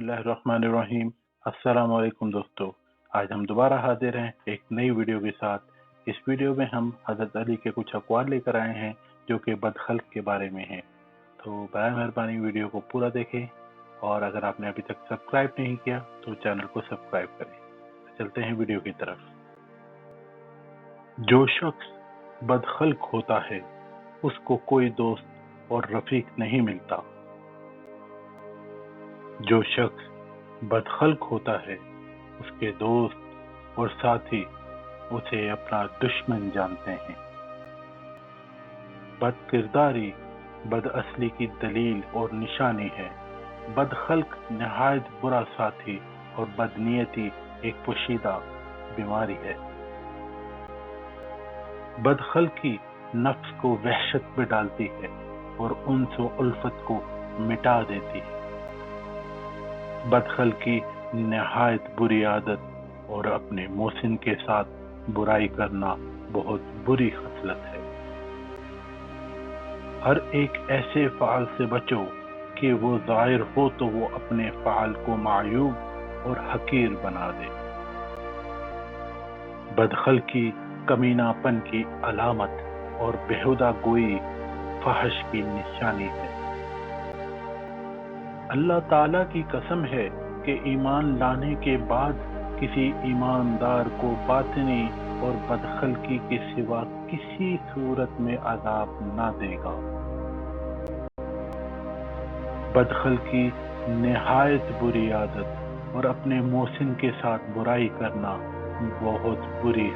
बिस्मिल्लाहिर्रहमानिर्रहीम। अस्सलाम वालेकुम दोस्तों, आज हम दोबारा हाजिर हैं एक नई वीडियो के साथ। इस वीडियो में हम हज़रत अली के कुछ अक़वाल लेकर आए हैं जो कि बदखल्क के बारे में हैं। तो बराए मेहरबानी वीडियो को पूरा देखें और अगर आपने अभी तक सब्सक्राइब नहीं किया तो चैनल को सब्सक्राइब करें। चलते हैं वीडियो की तरफ। जो शख्स बदखल्क होता है उसको कोई दोस्त और रफीक नहीं मिलता। जो शख्स बदखल्क होता है उसके दोस्त और साथी उसे अपना दुश्मन जानते हैं। बदकिरदारी बदअसली की दलील और निशानी है। बदखल्क नहायत बुरा साथी और बदनीयती एक पोशीदा बीमारी है। बदखल्की नफ्स को वहशत में डालती है और उन्स व उल्फत को मिटा देती है। बदखल्की नहायत बुरी आदत और अपने मोहसिन के साथ बुराई करना बहुत बुरी खसलत है। हर एक ऐसे फ़ाल से बचो कि वो ज़ाहिर हो तो वो अपने फ़ाल को मायूब और हकीर बना दे। बदखल्की कमीनापन की अलामत और बेहुदा गोई फहश की निशानी है। अल्लाह ताला की कसम है कि ईमान लाने के बाद किसी ईमानदार को बातिनी और बदखल्की के सिवा किसी सूरत में अज़ाब ना देगा। बदखल्की निहायत बुरी आदत और अपने मोहसिन के साथ बुराई करना बहुत बुरी